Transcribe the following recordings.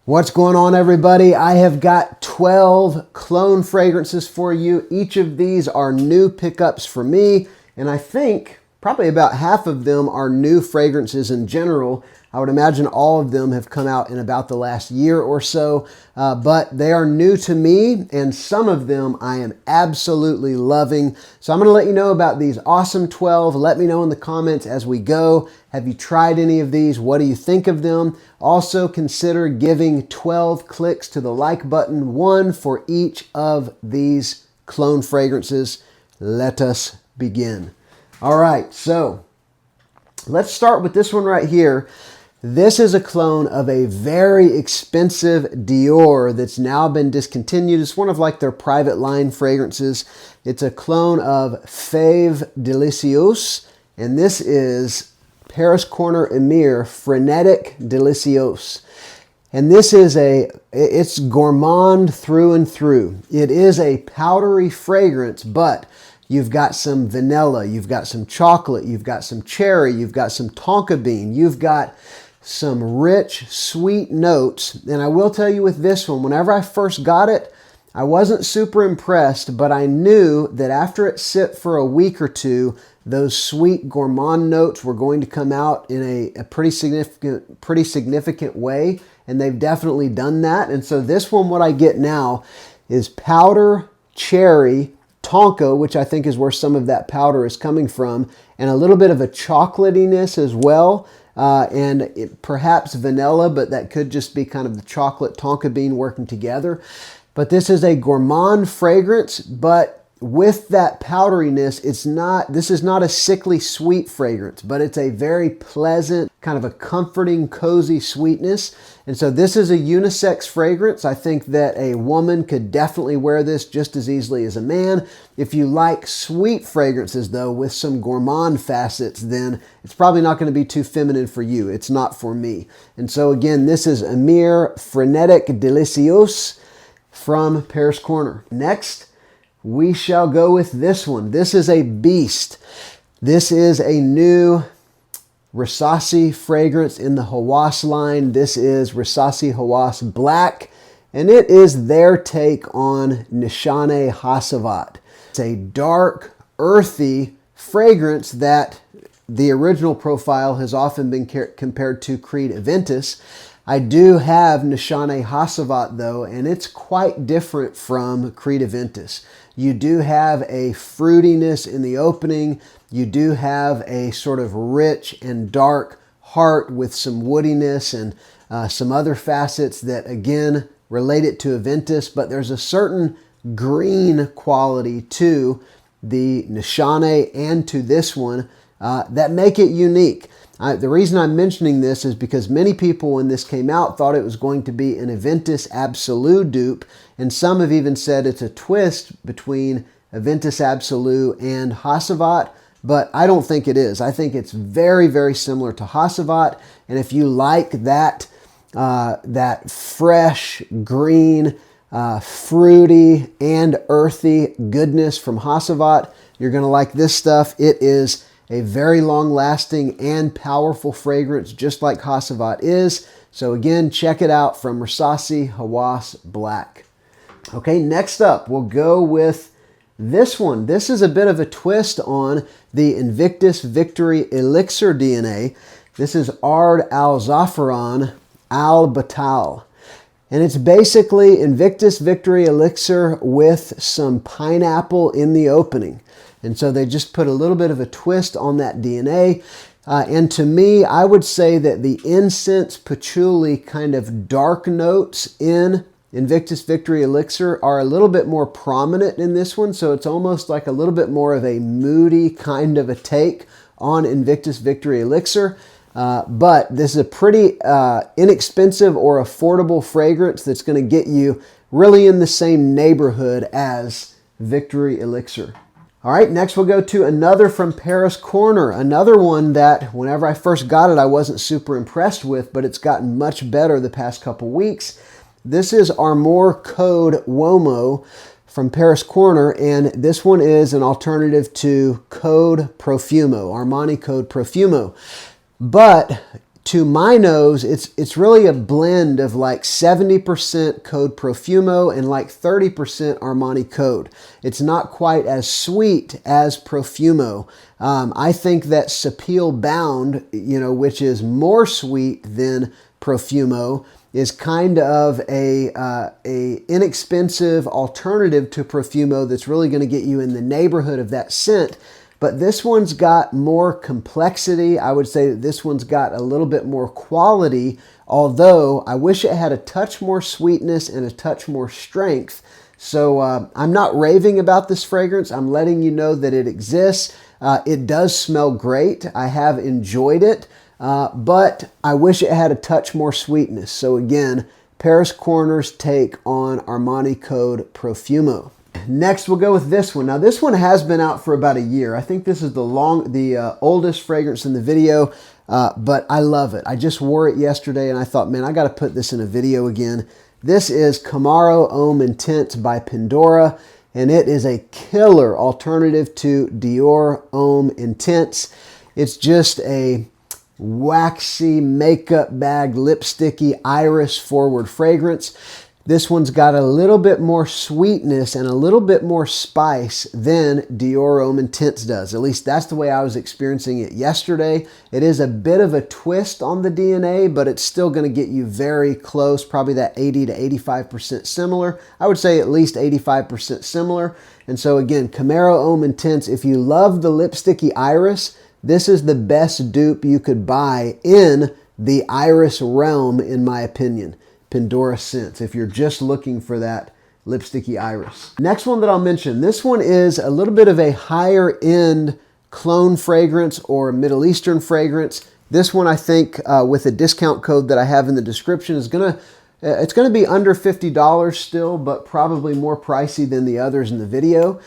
What's going on, everybody? I have got 12 clone fragrances for you. Each of these are new pickups for me, and I think probably about half of them are new fragrances in general. I would imagine all of them have come out in about the last year or so, but they are new to me, and some of them I am absolutely loving. So I'm going to let you know about these awesome 12. Let me know in the comments as we go. Have you tried any of these? What do you think of them? Also consider giving 12 clicks to the like button, one for each of these clone fragrances. Let us begin. All right, so let's start with this one right here. This is a clone of a very expensive Dior that's now been discontinued. It's one of like their private line fragrances. It's a clone of Fève Délicieuse, and this is Paris Corner Amir Frenetic Délicieuse. And this is it's gourmand through and through. It is a powdery fragrance, but you've got some vanilla, you've got some chocolate, you've got some cherry, you've got some tonka bean, you've got some rich, sweet notes. And I will tell you with this one, whenever I first got it, I wasn't super impressed, but I knew that after it sit for a week or two, those sweet gourmand notes were going to come out in a pretty significant way, and they've definitely done that. And so this one, what I get now is powder, cherry, tonka, which I think is where some of that powder is coming from, and a little bit of a chocolatiness as well, perhaps vanilla, but that could just be kind of the chocolate tonka bean working together. But this is a gourmand fragrance, but with that powderiness, this is not a sickly sweet fragrance, but it's a very pleasant, kind of a comforting, cozy sweetness. And so this is a unisex fragrance. I think that a woman could definitely wear this just as easily as a man. If you like sweet fragrances, though, with some gourmand facets, then it's probably not going to be too feminine for you. It's not for me. And so again, this is Amir Frenetic Délicieuse from Paris Corner. Next, we shall go with this one. This is a beast. This is a new Risasi fragrance in the Hawass line. This is Risasi Hawass Black, and it is their take on Nishane Hasavat. It's a dark, earthy fragrance that the original profile has often been compared to Creed Aventus. I do have Nishane Hasavat though, and it's quite different from Creed Aventus. You do have a fruitiness in the opening. You do have a sort of rich and dark heart with some woodiness and some other facets that again relate it to Aventus, but there's a certain green quality to the Nishane and to this one that make it unique. The reason I'm mentioning this is because many people when this came out thought it was going to be an Aventus Absolu dupe, and some have even said it's a twist between Aventus Absolu and Hasavat, but I don't think it is. I think it's very, very similar to Hasavat, and if you like that fresh, green, fruity, and earthy goodness from Hasavat, you're going to like this stuff. It is a very long-lasting and powerful fragrance, just like Hasavat is. So again, check it out from Risasi Hawass Black. Okay, next up, we'll go with this one. This is a bit of a twist on the Invictus Victory Elixir DNA. This is Ard Al Zaafaran Al Batal. And it's basically Invictus Victory Elixir with some pineapple in the opening. And so they just put a little bit of a twist on that DNA. And to me, I would say that the incense patchouli kind of dark notes in Invictus Victory Elixir are a little bit more prominent in this one. So it's almost like a little bit more of a moody kind of a take on Invictus Victory Elixir. But this is a pretty inexpensive or affordable fragrance that's going to get you really in the same neighborhood as Victory Elixir. All right, next we'll go to another from Paris Corner, another one that whenever I first got it, I wasn't super impressed with, but it's gotten much better the past couple weeks. This is Armour Code Uomo from Paris Corner, and this one is an alternative to Code Profumo, Armani Code Profumo. But to my nose, it's really a blend of like 70% Code Profumo and like 30% Armani Code. It's not quite as sweet as Profumo. I think that Sapil Bound, you know, which is more sweet than Profumo, is kind of a inexpensive alternative to Profumo that's really going to get you in the neighborhood of that scent. But this one's got more complexity. I would say that this one's got a little bit more quality, although I wish it had a touch more sweetness and a touch more strength. So I'm not raving about this fragrance. I'm letting you know that it exists. It does smell great. I have enjoyed it, but I wish it had a touch more sweetness. So again, Paris Corner's take on Armani Code Profumo. Next, we'll go with this one. Now, this one has been out for about a year. I think this is the oldest fragrance in the video, but I love it. I just wore it yesterday, and I thought, man, I got to put this in a video again. This is Camaro Homme Intense by Pandora, and it is a killer alternative to Dior Homme Intense. It's just a waxy, makeup bag, lipsticky, iris forward fragrance. This one's got a little bit more sweetness and a little bit more spice than Dior Homme Intense does. At least that's the way I was experiencing it yesterday. It is a bit of a twist on the DNA, but it's still going to get you very close, probably that 80 to 85% similar. I would say at least 85% similar. And so again, Camaro Homme Intense, if you love the lipsticky iris, this is the best dupe you could buy in the iris realm, in my opinion. Pandora scents, if you're just looking for that lipsticky iris. Next one that I'll mention, this one is a little bit of a higher end clone fragrance or Middle Eastern fragrance. This one, I think, with a discount code that I have in the description, is it's gonna be under $50 still, but probably more pricey than the others in the video.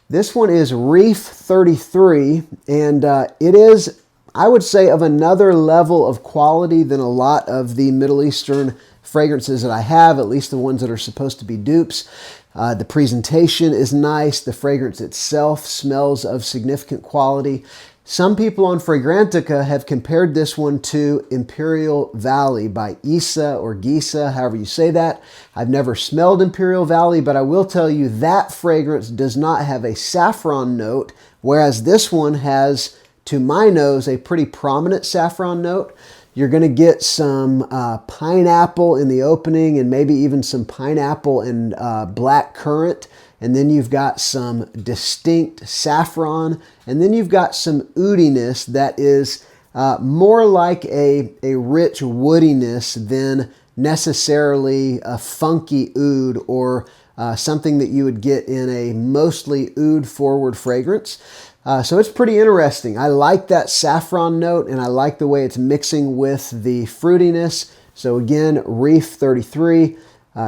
This one is REEF 33, and it is, I would say, of another level of quality than a lot of the Middle Eastern fragrances that I have, at least the ones that are supposed to be dupes. The presentation is nice. The fragrance itself smells of significant quality. Some people on Fragrantica have compared this one to Imperial Valley by Issa or Gisa, however you say that. I've never smelled Imperial Valley, but I will tell you that fragrance does not have a saffron note, whereas this one has, to my nose, a pretty prominent saffron note. You're going to get some pineapple in the opening and maybe even some pineapple and black currant. And then you've got some distinct saffron. And then you've got some oudiness that is more like a rich woodiness than necessarily a funky oud or something that you would get in a mostly oud forward fragrance. So it's pretty interesting. I like that saffron note, and I like the way it's mixing with the fruitiness. So again, REEF 33.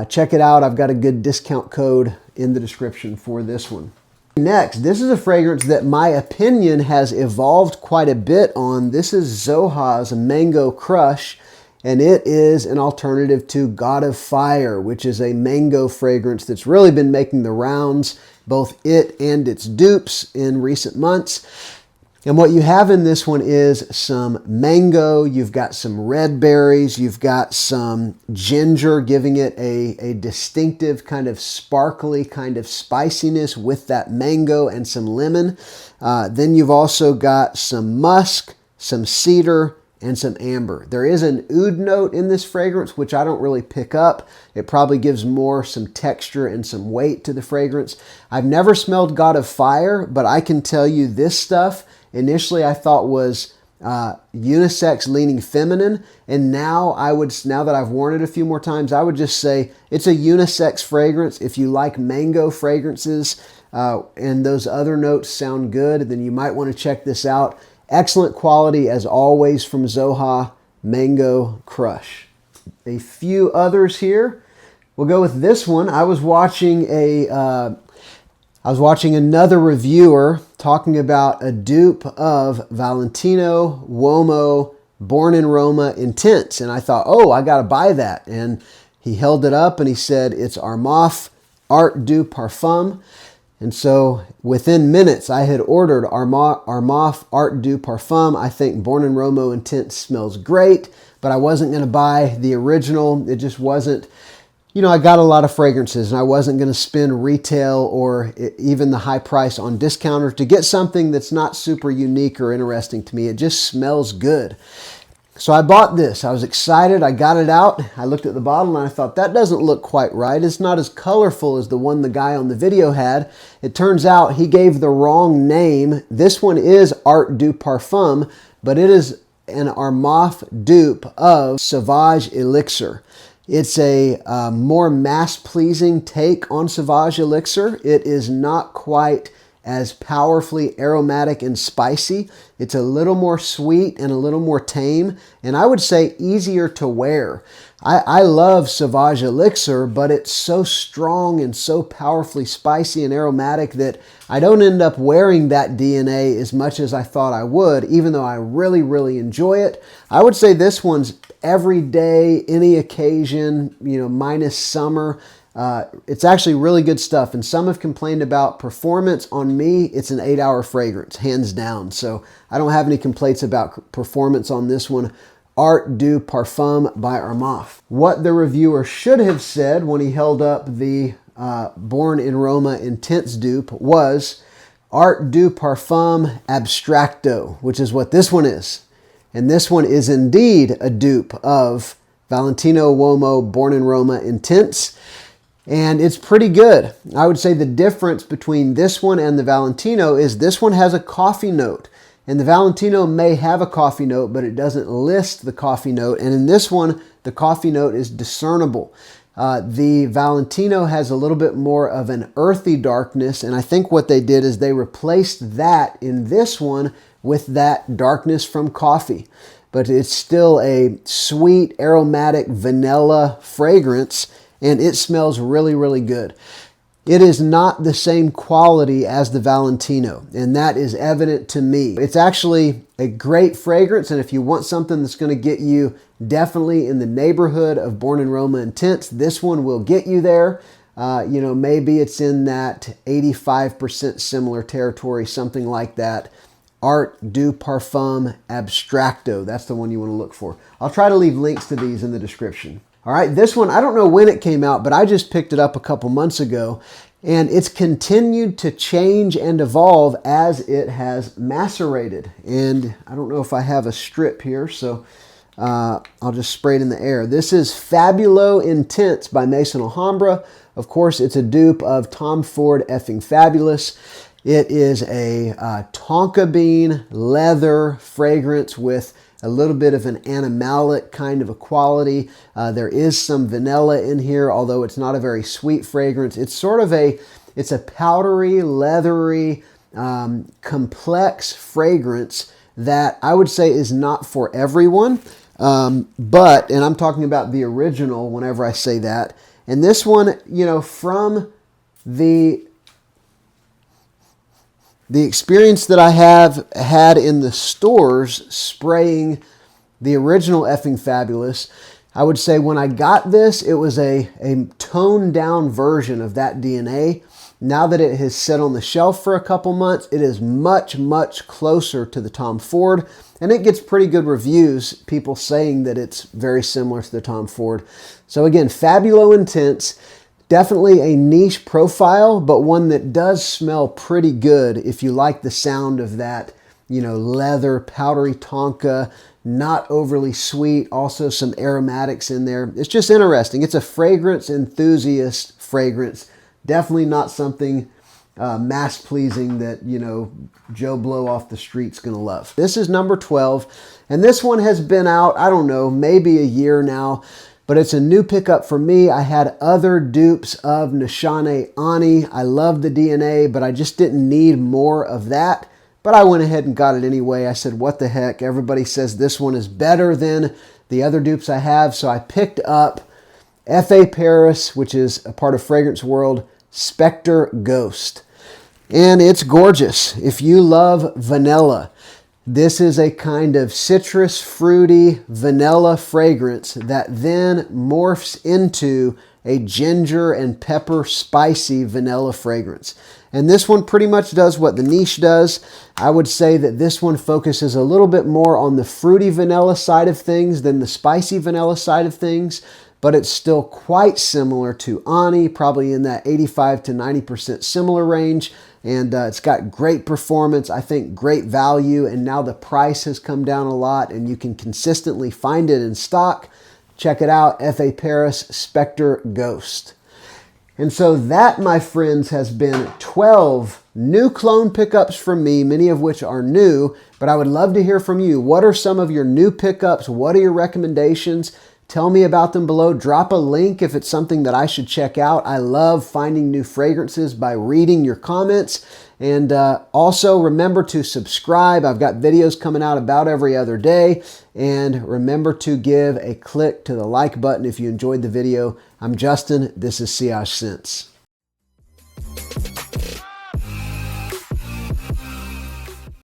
Check it out. I've got a good discount code in the description for this one. Next, this is a fragrance that my opinion has evolved quite a bit on. This is Zoha's Mango Crush, and it is an alternative to God of Fire, which is a mango fragrance that's really been making the rounds, both it and its dupes, in recent months. And what you have in this one is some mango, you've got some red berries, you've got some ginger, giving it a distinctive kind of sparkly kind of spiciness with that mango and some lemon. Then you've also got some musk, some cedar, and some amber. There is an oud note in this fragrance, which I don't really pick up. It probably gives more some texture and some weight to the fragrance. I've never smelled God of Fire, but I can tell you this stuff, initially I thought was unisex leaning feminine, and now that I've worn it a few more times, I would just say it's a unisex fragrance. If you like mango fragrances and those other notes sound good, then you might want to check this out. Excellent quality, as always, from Zoha, Mango Crush. A few others here. We'll go with this one. I was watching another reviewer talking about a dupe of Valentino Uomo Born in Roma Intense, and I thought, oh, I got to buy that. And he held it up and he said, it's Armour Art du Parfum. And so within minutes, I had ordered Armour Art du Parfum. I think Born in Uomo Intense smells great, but I wasn't going to buy the original. It just wasn't, you know, I got a lot of fragrances and I wasn't going to spend retail or even the high price on discounter to get something that's not super unique or interesting to me. It just smells good. So I bought this. I was excited. I got it out. I looked at the bottle and I thought, that doesn't look quite right. It's not as colorful as the one the guy on the video had. It turns out he gave the wrong name. This one is Art du Parfum, but it is an Armour dupe of Sauvage Elixir. It's a more mass-pleasing take on Sauvage Elixir. It is not quite as powerfully aromatic and spicy. It's a little more sweet and a little more tame, and I would say easier to wear. I love Sauvage Elixir, but it's so strong and so powerfully spicy and aromatic that I don't end up wearing that DNA as much as I thought I would, even though I really, really enjoy it. I would say this one's every day, any occasion, you know, minus summer. It's actually really good stuff, and some have complained about performance. On me, it's an 8-hour fragrance, hands down. So I don't have any complaints about performance on this one. Art du Parfum by Armour. What the reviewer should have said when he held up the Born in Uomo Intense dupe was Art du Parfum Abstracto, which is what this one is. And this one is indeed a dupe of Valentino Uomo Born in Uomo Intense. And it's pretty good. I would say the difference between this one and the Valentino is this one has a coffee note. And the Valentino may have a coffee note, but it doesn't list the coffee note. And in this one, the coffee note is discernible. The Valentino has a little bit more of an earthy darkness. And I think what they did is they replaced that in this one with that darkness from coffee. But it's still a sweet, aromatic vanilla fragrance. And it smells really, really good. It is not the same quality as the Valentino, and that is evident to me. It's actually a great fragrance, and if you want something that's going to get you definitely in the neighborhood of Born in Uomo Intense, this one will get you there. You know, maybe it's in that 85% similar territory, something like that. Art du Parfum Abstracto. That's the one you want to look for. I'll try to leave links to these in the description. All right, this one, I don't know when it came out, but I just picked it up a couple months ago, and it's continued to change and evolve as it has macerated. And I don't know if I have a strip here, so I'll just spray it in the air. This is Fabulo Intense by Maison Alhambra. Of course, it's a dupe of Tom Ford Effing Fabulous. It is a tonka bean leather fragrance with a little bit of an animalic kind of a quality. There is some vanilla in here, although it's not a very sweet fragrance. It's sort of it's a powdery, leathery, complex fragrance that I would say is not for everyone. But, and I'm talking about the original whenever I say that. And this one, you know, from the experience that I have had in the stores spraying the original Effing Fabulous, I would say when I got this, it was a toned down version of that DNA. Now that it has sat on the shelf for a couple months, it is much, much closer to the Tom Ford, and it gets pretty good reviews, people saying that it's very similar to the Tom Ford. So again, Fabulo Intense. Definitely a niche profile, but one that does smell pretty good if you like the sound of that, you know, leather, powdery tonka, not overly sweet, also some aromatics in there. It's just interesting. It's a fragrance enthusiast fragrance. Definitely not something mass-pleasing that, you know, Joe Blow off the street's going to love. This is number 12, and this one has been out, I don't know, maybe a year now. But it's a new pickup for me. I had other dupes of Nishane Ani. I love the DNA, but I just didn't need more of that. But I went ahead and got it anyway. I said, what the heck? Everybody says this one is better than the other dupes I have. So I picked up F.A. Paris, which is a part of Fragrance World, Spectre Ghost. And it's gorgeous. If you love vanilla, this is a kind of citrus, fruity, vanilla fragrance that then morphs into a ginger and pepper spicy vanilla fragrance. And this one pretty much does what the niche does. I would say that this one focuses a little bit more on the fruity vanilla side of things than the spicy vanilla side of things, but it's still quite similar to Ani, probably in that 85 to 90% similar range. And it's got great performance, I think great value, and now the price has come down a lot and you can consistently find it in stock. Check it out, F.A. Paris Spectre Ghost. And so that, my friends, has been 12 new clone pickups from me, many of which are new, but I would love to hear from you. What are some of your new pickups? What are your recommendations? Tell me about them below. Drop a link if it's something that I should check out. I love finding new fragrances by reading your comments. And also remember to subscribe. I've got videos coming out about every other day. And remember to give a click to the like button if you enjoyed the video. I'm Justin. This is Sillage Scents.